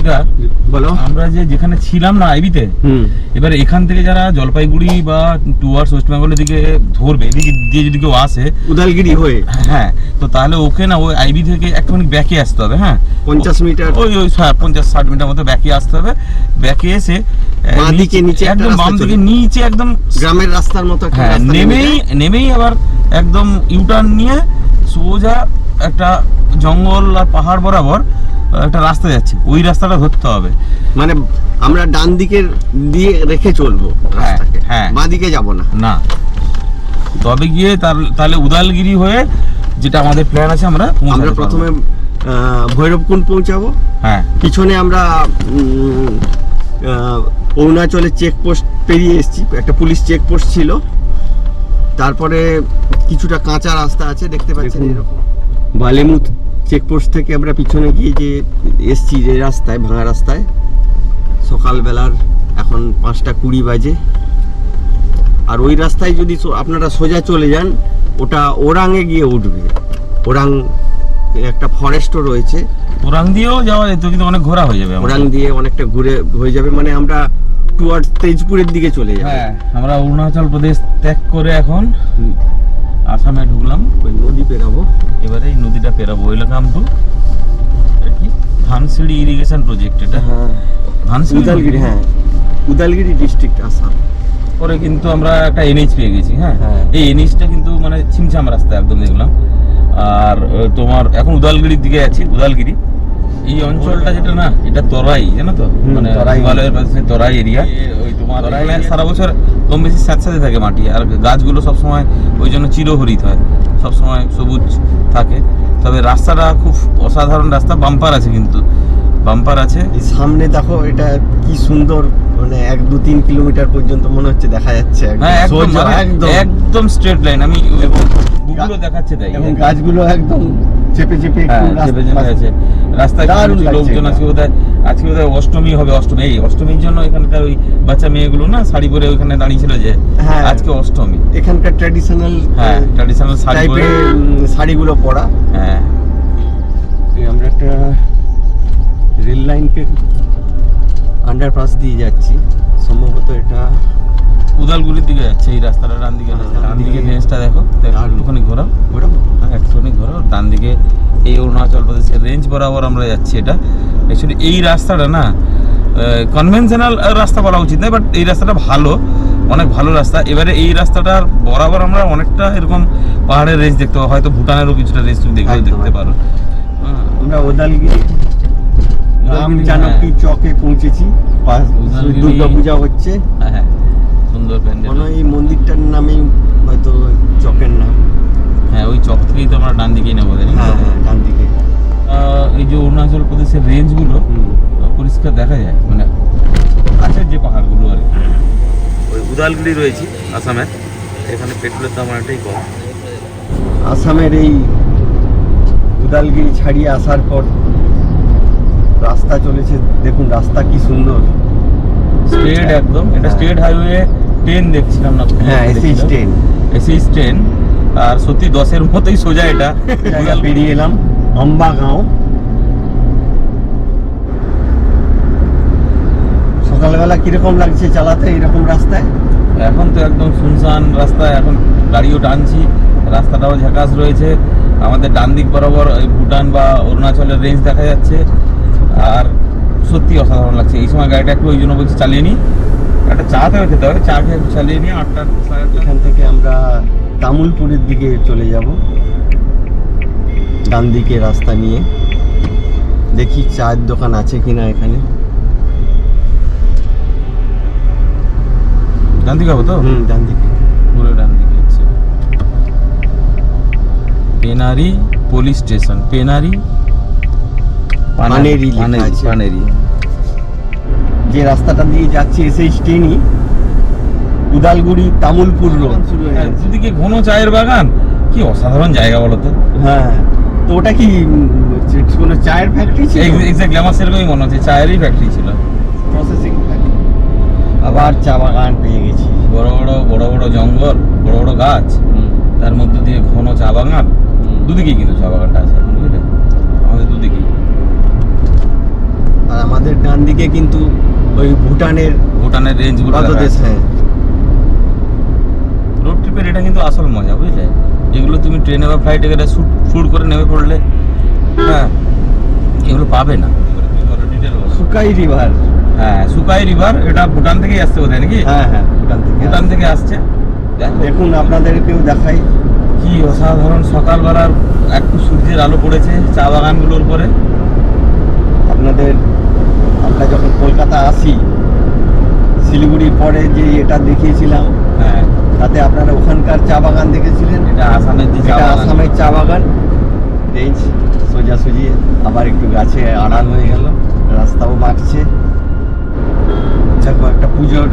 দিদা বলো। আমরা যেখানে ছিলাম না আইবিতে, এবার এখান থেকে যারা জলপাইগুড়ি বা টুয়ার্ডস ওয়েস্ট বেঙ্গলের দিকে ধরবে, এদিকে দিয়ে যদি কেউ আসে উদালগিরি হয়ে, হ্যাঁ, তো তাহলে ওকে না ওই আইবি থেকে একটুখানি ব্যাকে আসতে হবে। হ্যাঁ, 50 মিটার, ওই 50-60 মিটার মতো ব্যাকে আসতে হবে। ব্যাকে এসে বাঁ দিকে নিচে একদম বাম দিকে নিচে একদম গ্রামের রাস্তার মতো একটা রাস্তা, নেমেই আবার একদম ইউটার্ন নিয়ে সোজা একটা জঙ্গল আর পাহাড় বরাবর একটা রাস্তা যাচ্ছে, ওই রাস্তাটা ধরতে হবে। মানে আমরা ডান দিকের দিয়ে রেখে চলবো রাস্তাকে, হ্যাঁ, বাঁ দিকে যাব না। তবে গিয়ে তাহলে উদালগিরি হয়ে যেটা আমাদের প্ল্যান আছে, আমরা প্রথমে ভৈরবকুণ্ড পৌঁছাবো। হ্যাঁ, পিছনে আমরা অরুণাচলের চেকপোস্ট পেরিয়ে এসেছি, একটা পুলিশ চেকপোস্ট ছিল। তারপরে কিছুটা কাঁচা রাস্তা আছে দেখতে পাচ্ছেন, এরকম বালেমুত চেকপোস্ট থেকে আমরা পিছনে গিয়ে যে এসছি যে রাস্তায়, ভাঙা রাস্তায়, সকালবেলার এখন 5:20 বাজে। আর ওই রাস্তায় যদি আপনারা সোজা চলে যান, ওটা ওরাংয়ে গিয়ে উঠবে। ওরাং একটা ফরেস্টও রয়েছে, ওরাং দিয়েও যাওয়া যেত, কিন্তু অনেক ঘোরা হয়ে যাবে। ওরাং দিয়ে অনেকটা ঘুরে হয়ে যাবে, মানে আমরা টুয়ার্ডস তেজপুরের দিকে চলে যাব। হ্যাঁ, আমরা অরুণাচল প্রদেশ ত্যাগ করে এখন আসামে ঢুকলাম, ওই নদী পেরাবো। এবারে এই নদীটা পেরাবো। ওয়েলকাম টু কি ধানসিঁড়ি ইরিগেশন প্রজেক্ট। এটা উদালগিরি, হ্যাঁ, উদালগিরি ডিস্ট্রিক্ট, আসাম। পরে কিন্তু আমরা একটা এনএইচ পেয়ে গেছি। হ্যাঁ, এই এনএইচটা কিন্তু মানে ছিমছাম রাস্তা একদম দেখলাম। আর তোমার এখন উদালগিরির দিকে আছি। উদালগিরি এই অঞ্চলটা যেটা না, এটা তরাই, জানো তো, মানে হিমালয়ের পাশে তরাই এরিয়া। ওই তোমার সারা বছর কম বেশি স্যাঁতস্যাঁতে থাকে মাটি, আর গাছগুলো সবসময় ওই জন্য চিরহরিত হয়, সবসময় সবুজ থাকে। তবে রাস্তাটা খুব অসাধারণ রাস্তা, বাম্পার আছে, কিন্তু বাম্পার আছে। সামনে দেখো, এটা কি সুন্দর, মানে 1-2-3 কিলোমিটার পর্যন্ত মনে হচ্ছে দেখা যাচ্ছে। হ্যাঁ, একদম স্ট্রেট লাইন। আমি গুগলও দেখাচ্ছে তাই, এবং গাছগুলো একদম চেপে চেপে আছে রাস্তায়। লোকজন আছে বোধহয়, আজকে বোধহয় অষ্টমী হবে। অষ্টমীর জন্য এখানকার ওই বাচ্চা মেয়েগুলো না শাড়ি পরে ওইখানে দাঁড়িয়ে ছিল, যে আজকে অষ্টমী। এখানকার ট্র্যাডিশনাল শাড়িগুলো পরা। হ্যাঁ, আমরা একটা রেল লাইনকে আন্ডারপাস দিয়ে যাচ্ছি, সম্ভবত এটা উদালগুড়ির দিকে যাচ্ছে। এই রাস্তাটা ডান দিকে, ডান দিকে রেঞ্জটা দেখো, একটুখানি ঘোরাও, একটুখানি ঘোরাও ডান দিকে। এই অরুণাচল প্রদেশের রেঞ্জ বরাবর আমরা যাচ্ছি। এটা অ্যাকচুয়ালি এই রাস্তাটা না কনভেনশনাল রাস্তা বলা উচিত নয়, বাট এই রাস্তাটা ভালো, অনেক ভালো রাস্তা। এবারে এই রাস্তাটার বরাবর আমরা অনেকটা এরকম পাহাড়ের রেঞ্জ দেখতে পাবো, হয়তো ভুটানেরও কিছুটা রেঞ্জ তুমি দেখতে পারো। আমরা উদালগিরি রামজানকী চকে পৌঁছেছি, দুর্গা পূজা হচ্ছে। হ্যাঁ, সুন্দর প্যান্ডেল। এই মন্দিরটার নামেই হয়তো চকের নাম। হ্যাঁ, ওই চক থেকেই তো আমরা ডান দিকেই নেবো। হ্যাঁ, ডান দিকে। এই যে অরুণাচল প্রদেশের রেঞ্জগুলো পরিষ্কার দেখা যায়, মানে আছে যে পাহাড়গুলো আর কি। ওই উদালগুড়ি রয়েছে আসামের, এখানে পেট্রোলের দাম অনেকটাই কম। আসামের এই উদালগিরি ছাড়িয়ে আসার পর রাস্তা চলেছে, দেখুন রাস্তা কি সুন্দর, স্ট্রেট একদম। এটা স্টেট হাইওয়ে 10 দেখছিলাম না? হ্যাঁ, এসএইচ 10। আর সত্যি 10-এর মতোই সোজা। এটা পেরিয়ে এলাম আম্বাগাঁও। সকালবেলা কিরকম লাগছে চালাতে এইরকম রাস্তায়? এখন তো একদম শুনশান রাস্তা, এখন গাড়িও টানছি, রাস্তাটাও ঝাঁকাস রয়েছে। আমাদের ডান দিক বরাবর ভুটান বা অরুণাচলের রেঞ্জ দেখা যাচ্ছে, আর সত্যি অসাধারণ লাগছে। এই সময় গাড়িটা একটু ওই জন্য বলছি চালিয়ে নিই, একটা চা তবে খেতে হবে, চা খেয়ে চালিয়ে নিই। 8টা এখান থেকে আমরা তামুলপুরের দিকে চলে যাব, ডান দিকে রাস্তা নিয়ে। দেখি চায়ের দোকান আছে কিনা এখানে। ডান দিকে হবো তো? ডান দিকে, পুরো ডান দিকে। আচ্ছা, পেনারি পুলিশ স্টেশন, পেনারি পানেরি। যে রাস্তাটা দিয়ে যাচ্ছি এসএইচ 10, উদালগুড়ি তামুলপুর রোড। দুদিকে ঘন চায়ের বাগান, কি অসাধারণ জায়গা বলো তো। হ্যাঁ, তো ওটা কি কোনো চায়ের ফ্যাক্টরি ছিল? এক্স্যাক্টলি, আমার সেরকমই মনে হচ্ছে, চায়েরই ফ্যাক্টরি ছিল, প্রসেসিং ফ্যাক্টরি। আবার চা বাগান পেয়ে গেছি, বড় বড় জঙ্গল, বড় বড় গাছ, তার মধ্যে দিয়ে ঘন চা বাগান। দুদিকেই কিন্তু চা বাগানটা আছে, বুঝলে, আমাদের দুদিকেই। আর আমাদের ডান দিকে কিন্তু ওই ভুটানের রেঞ্জগুলো পাদদেশ। হ্যাঁ, রোড ট্রিপের এটা কিন্তু আসল মজা, বুঝলে? এগুলো তুমি ট্রেনে বা ফ্লাইটে গেলে শুট করে নেমে পড়লে, হ্যাঁ, এগুলো পাবে না। সুকাই রিভার। হ্যাঁ, সুকাই রিভার, এটা ভুটান থেকেই আসছে বোধহয় নাকি? হ্যাঁ হ্যাঁ, ভুটান থেকে আসছে। দেখুন আপনাদেরকেও দেখাই কি অসাধারণ সকালবেলার একটু সূর্যের আলো পড়েছে চা বাগানগুলোর উপরে। আমরা যখন কলকাতা আসি, শিলিগুড়ির পরে যে এটা দেখিয়েছিলাম, হ্যাঁ, তাতে আপনারা ওখানকার চা বাগান দেখেছিলেন। এটা আসামের যে চা এটা বাগান। আসামের চা বাগান। রেঞ্জ সোজাসুজি, আবার একটু গাছে আড়াল হয়ে গেল, রাস্তাও বাঁকছে। দেখো একটা পুজোর,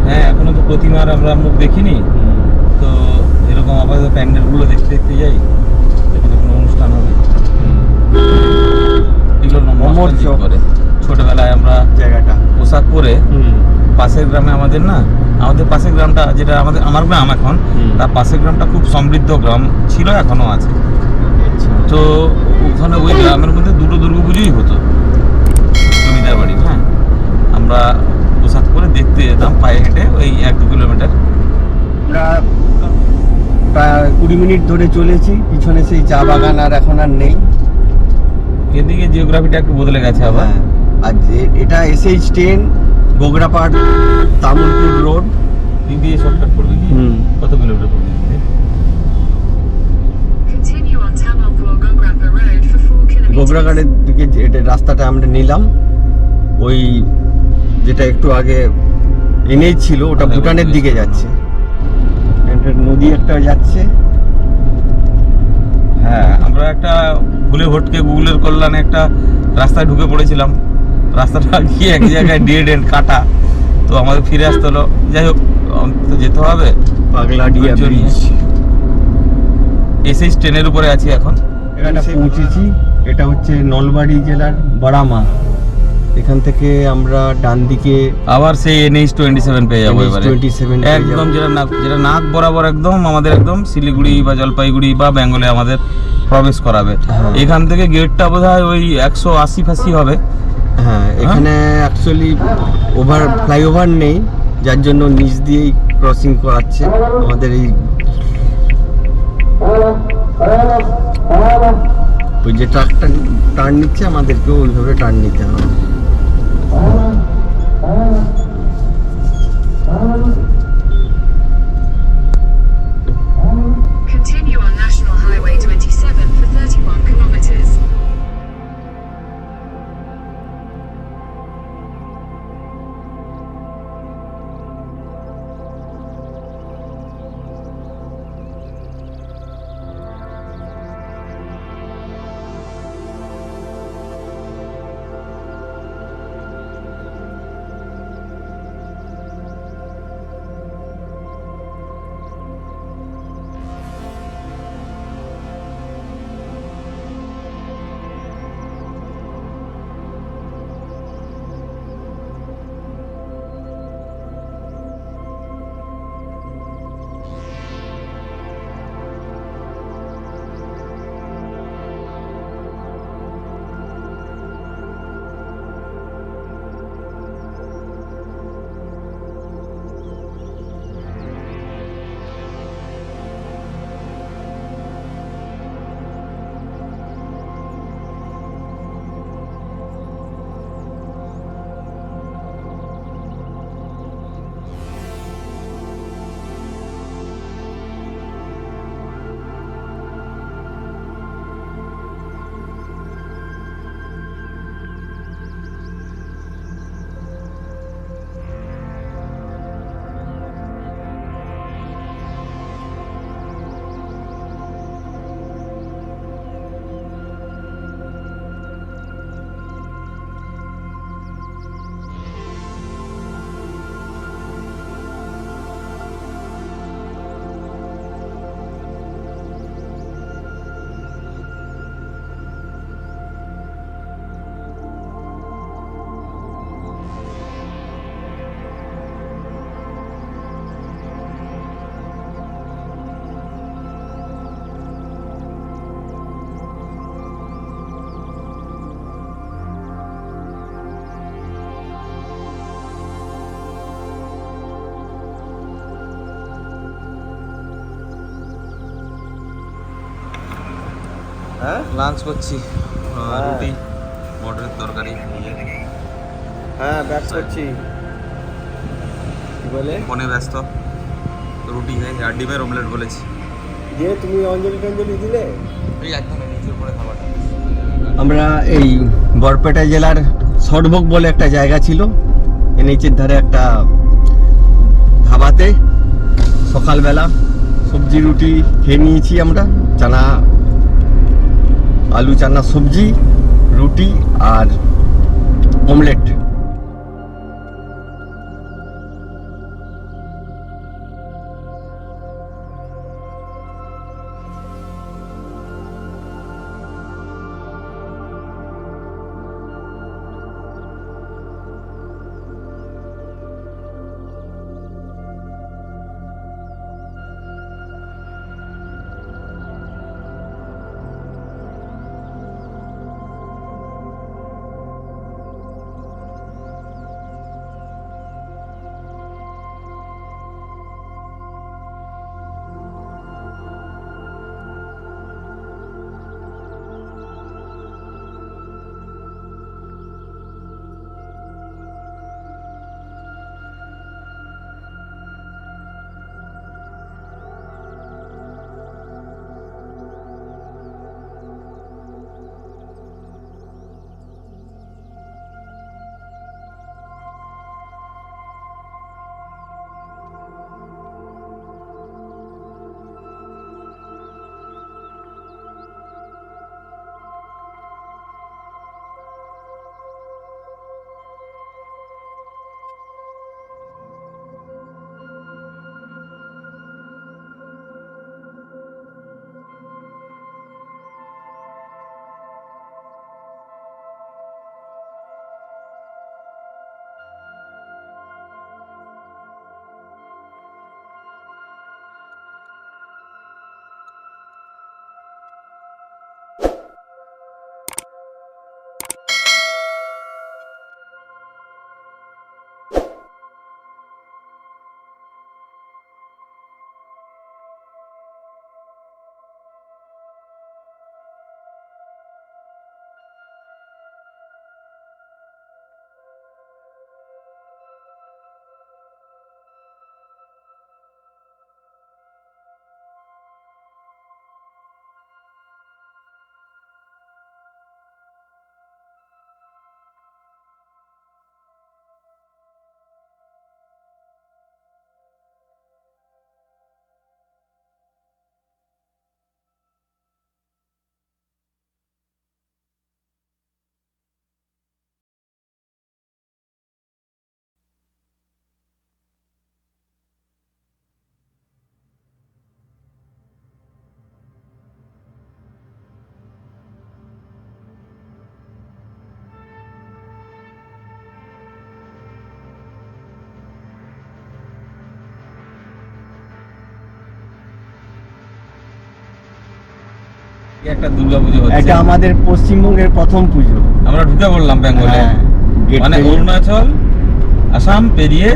হ্যাঁ, এখনো তো প্রতিমার আমরা মুখ দেখিনি, তো এরকম আপাতত প্যান্ডেলগুলো দেখতে দেখতে যাই, এখানে কোনো অনুষ্ঠান হবে। এগুলো মমোরচক করে ছোটবেলায় আমরা জায়গাটা। পোশাক পরে পাশের গ্রামে আমাদের পাশের গ্রামটা, যেটা আমার গ্রাম এখন, তার পাশের গ্রামটা খুব সমৃদ্ধ গ্রাম ছিল, এখনো আছে। তো ওখানে ওই গ্রামের মধ্যে দুটো দুর্গাপুজোই হতো, জমিদার বাড়ি। হ্যাঁ, আমরা পোশাক পরে দেখতে যেতাম পায়ে হেঁটে ওই 1-2 কিলোমিটার। আমরা প্রায় 20 মিনিট ধরে চলেছি, পিছনে সেই চা বাগান আর এখন আর নেই। এদিকে জিওগ্রাফিটা একটু বদলে গেছে আবার। হ্যাঁ, আর এটা SH10 গোগরাপাট তামুলপুর রোড। দিক দিয়ে শর্টকাট পড়বে কি? কত কিলোমিটার পড়বে দিক দিয়ে? Continue on Tamalpur Gograppa Road for 4 kilometers. গোবরাঘাটের দিকে এটা রাস্তাটা আমরা নিলাম। ওই যেটা একটু আগে NH ছিল, ওটা আগে ভুটানের দিকে বলতে যাচ্ছে। একটা নদী একটা যাচ্ছে। হ্যাঁ, আমরা একটা ভুলে ভটকে গুগলের কল্যাণে একটা রাস্তায় ঢুকে পড়েছিলাম। রাস্তাটা গিয়ে এক জায়গায় ডেড এন্ড কাটা, তো আমাদের ফিরে আসতে হলো। যাই হোক, তো যেতে হবে। পাগলাডিয়া ধৈর্য নিয়ে। ব্রিজ। SH10 উপরে আছি এখন। এখানে পৌঁছেছি। এটা হচ্ছে নলবাড়ি জেলার বারামা। এখান থেকে আমরা ডান দিকে আবার সেই NH27 পেয়ে যাবো এবারে। NH27 পেয়ে একদম যাবো। যেটা নাক বরাবর একদম আমাদের একদম শিলিগুড়ি বা জলপাইগুড়ি বা বেঙ্গলে আমাদের প্রবেশ করাবে। হ্যাঁ। এখান থেকে গেটটা বোধহয় ওই 180 হবে। হ্যাঁ, এখানে অ্যাকচুয়ালি ফ্লাইওভার নেই, যার জন্য নিচ দিয়েই ক্রসিং করাচ্ছে আমাদের। এই ওই যে ট্রাকটা টার্ন নিচ্ছে, আমাদেরকেও ওইভাবে টার্ন নিতে হবে। Continue on National Highway 27 for 31 kilometers. হ্যাঁ লাঞ্চ করছি হ্যাঁ। রুটি মটরের তরকারি হ্যাঁ ব্যাক করছি কি বলে ফোনে ব্যস্ত রুটি খাই আর ডিমের অমলেট বলেছি দিয়ে তুমি অঞ্জলি টঞ্জলি দিলে এই একদম নিচের উপরে খাবারটা আমরা এই বরপেটা জেলার সরভোগ বলে একটা জায়গা ছিল এনএইচের ধারে একটা ধাবাতে সকালবেলা সবজি রুটি খেয়ে নিয়েছি আমরা চানা আলু চানা সবজি রুটি আর অমলেট একটা দুর্গাপুজো হচ্ছে এটা আমাদের পশ্চিমবঙ্গের প্রথম পুজো আমরা ঢুকে পড়লাম বেঙ্গলে হ্যাঁ, গেট মানে পেরিয়ে। অরুণাচল আসাম পেরিয়ে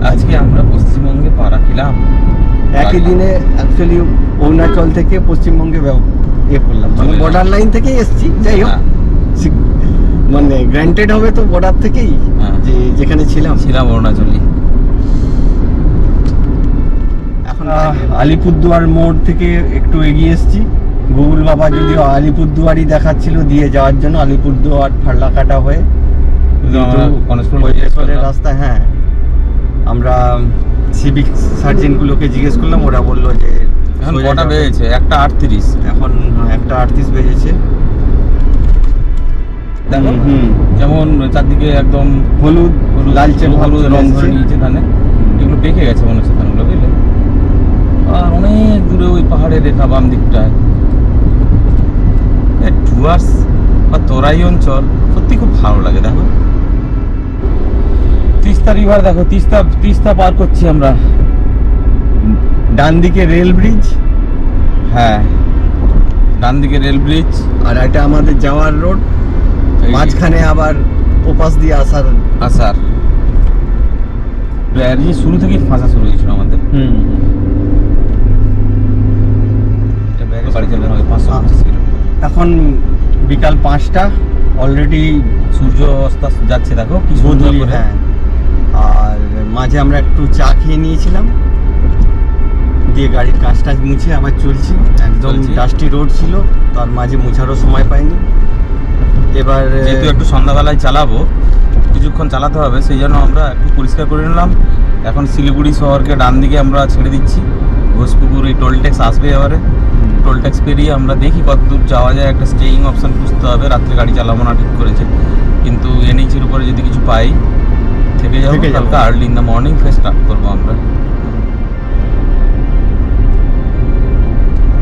আজকে আমরা পশ্চিমবঙ্গে পা রাখলাম একই দিনে অ্যাকচুয়ালি অরুণাচল থেকে পশ্চিমবঙ্গে ইয়ে করলাম মানে চলে এলাম। বর্ডার লাইন থেকেই এসছি যাই হোক হ্যাঁ। মানে গ্র্যান্টেড হবে তো বর্ডার থেকেই হ্যাঁ। যে যেখানে ছিলাম ছিলাম অরুণাচলি এখন আলিপুরদুয়ার মোড় থেকে একটু এগিয়ে এসেছি গুগল বাবা যদিও আলিপুরদুয়ারই দেখাচ্ছিল দিয়ে যাওয়ার জন্য আলিপুরদুয়ার ফার্লাকাটা হয়ে কিন্তু আমরা কনস্টেবল কৈলাসহরের রাস্তা হ্যাঁ আমরা সিভিক সার্জেন্টগুলোকে জিজ্ঞেস করলাম ওরা বললো যে এখন সোজা কটা যাবে। বেজেছে 1:38 এখন 1:38 বেজেছে দেখো হুম। যেমন চারদিকে একদম হলুদ লালচে ভাব হলুদ চলে রং এসেছে। ধরে নিয়েছে ধানে এগুলো পেকে গেছে মনে হচ্ছে ধানগুলো বুঝলে আর অনেক দূরে ওই পাহাড়ের রেখা বাম দিকটায় ডুয়ার্স বা তরাই অঞ্চল সত্যি খুব ভালো লাগে দেখো তিস্তা রিভার দেখো তিস্তা পার করছি আমরা ডান দিকে রেল ব্রিজ হ্যাঁ ডান দিকে রেল ব্রিজ আর এটা আমাদের যাওয়ার রোড মাঝখানে আবার ওপাশ দিয়ে আসার আসার ব্যারিয়ে শুরু থেকেই ফাঁসা শুরু হয়েছিল আমাদের এটা ব্যাগে বাড়ি যাবে 550 কিলো এখন বিকাল 5টা অলরেডি সূর্য অস্ত যাচ্ছে, দেখো কি সুন্দর গোধূলি, করে। হ্যাঁ। আর মাঝে আমরা একটু চা খেয়ে নিয়েছিলাম, দিয়ে গাড়ির কাজ টাজ মুছে আবার চলছি। একদম চলছি। ডাস্টি রোড ছিল, তার মাঝে মুছারও সময় পাইনি। এবার যেহেতু একটু সন্ধ্যাবেলায় চালাবো, কিছুক্ষণ চালাতে হবে, সেই জন্য আমরা একটু পরিষ্কার করে নিলাম। এখন শিলিগুড়ি শহরকে ডান দিকে আমরা ছেড়ে দিচ্ছি। ঘোষপুকুর এই টোল ট্যাক্স আসবে, এবারে টোল ট্যাক্স পেরিয়ে আমরা দেখি কত দূর যাওয়া যায়। একটা স্টেইং অপশন খুঁজতে হবে, রাত্রে গাড়ি চালাবো না ঠিক করেছে, কিন্তু এনএইচের উপরে যদি কিছু পাই থেকে যাবো। থেকে যাবো। কালকে আর্লি ইন দ্য মর্নিং ফের স্টার্ট করবো আমরা।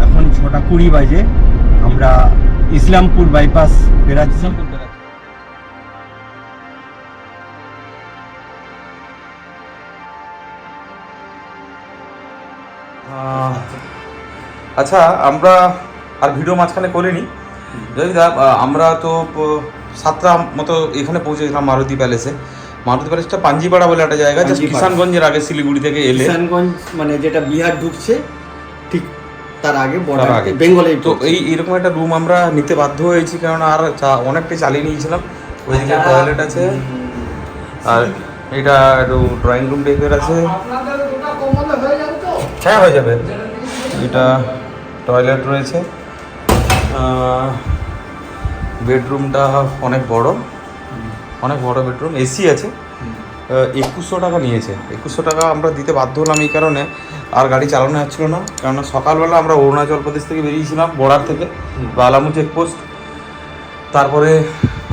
এখন 6:20 বাজে, আমরা ইসলামপুর বাইপাস বেরাচ্ছি। আচ্ছা, আমরা আর ভিডিও মাঝখানে করিনি। যদি আমরা তো 7টা মতো এখানে পৌঁছে গেছিলাম মারুতি প্যালেসে। মারুতি প্যালেসটা পাঞ্জিপাড়া বলে একটা জায়গা, জাস্ট পাঞ্জিপাড়া। কিষানগঞ্জের আগে শিলিগুড়ি থেকে এলে। কিষানগঞ্জ মানে যেটা বিহার ঢুকছে ঠিক তার আগে তার বর্ডার আগে। বেঙ্গলে। তো এইরকম একটা রুম আমরা নিতে বাধ্য হয়েছি, কারণ আর অনেকটাই চালিয়ে নিয়েছিলাম। ওইদিকে টয়লেট আছে, আর এটা একটু ড্রয়িং রুম টাইপের আছে। হ্যাঁ, হয়ে যাবে। এটা টয়লেট রয়েছে, বেডরুমটা অনেক বড় বেডরুম, এসি আছে। 2100 টাকা নিয়েছে। 2100 টাকা আমরা দিতে বাধ্য হলাম এই কারণে, আর গাড়ি চালানো যাচ্ছিল না। কেননা সকালবেলা আমরা অরুণাচল প্রদেশ থেকে বেরিয়েছিলাম, বর্ডার থেকে বালামু চেকপোস্ট। তারপরে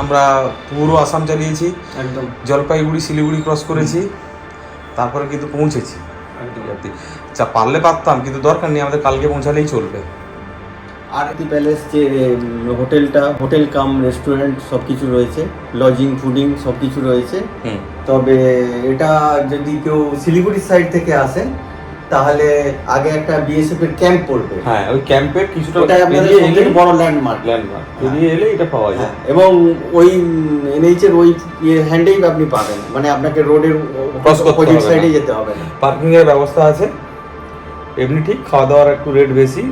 আমরা পুরো আসাম চালিয়েছি, একদম জলপাইগুড়ি শিলিগুড়ি ক্রস করেছি, তারপরে কিন্তু পৌঁছেছি। পারলে পারতাম, কিন্তু দরকার নেই, আমাদের কালকে পৌঁছালেই চলবে। আরতি প্যালেস যে হোটেলটা, হোটেল কাম রেস্টুরেন্ট সব কিছু রয়েছে, লজিং ফুডিং সব কিছু রয়েছে। তবে এটা যদি কেউ শিলিগুড়ি সাইড থেকে আসে তাহলে আগে একটা বিএসএফ এর ক্যাম্প পড়বে। হ্যাঁ, ওই ক্যাম্পের কিছুটা ওটা আপনাদের পেরিয়ে সবথেকে এলেই বড় ল্যান্ডমার্ক। পেরিয়ে এলে এটা পাওয়া যায়। এবং ওই এনএইচ এর ওই হ্যান্ডেই আপনি পাবেন, মানে আপনাকে রোডের Cross করতে অপোজিট হবে না। সাইডে যেতে হবে না। পার্কিং এর ব্যবস্থা আছে, এমনি ঠিক খাওয়া দাওয়ার একটু রেট বেশি,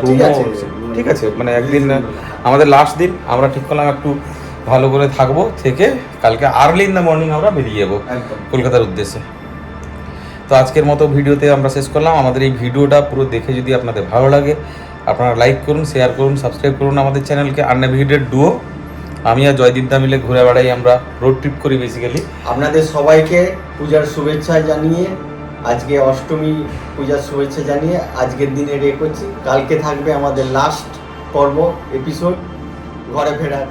ঠিক রুমও আছে। ঠিক আছে। মানে একদিন আমাদের লাস্ট দিন, আমরা ঠিক করলাম একটু ভালো করে থাকবো, থেকে কালকে আর্লি ইন দ্য মর্নিং আমরা বেরিয়ে যাবো একদম। কলকাতার উদ্দেশ্যে। তো আজকের মতো ভিডিওতে আমরা শেষ করলাম। আমাদের এই ভিডিওটা পুরো দেখে যদি আপনাদের ভালো লাগে, আপনারা লাইক করুন, শেয়ার করুন, সাবস্ক্রাইব করুন আমাদের চ্যানেলকে। আননেভিগেটেড ডুও, আমি আর জয়দীপদা মিলে ঘুরে বেড়াই, আমরা রোড ট্রিপ করি বেসিক্যালি। আপনাদের সবাইকে পূজার শুভেচ্ছা জানিয়ে, আজকে অষ্টমী পূজার শুভেচ্ছা জানিয়ে আজকের দিনে রে করছি। কালকে থাকবে আমাদের লাস্ট পর্ব এপিসোড, ঘরে ফেরার।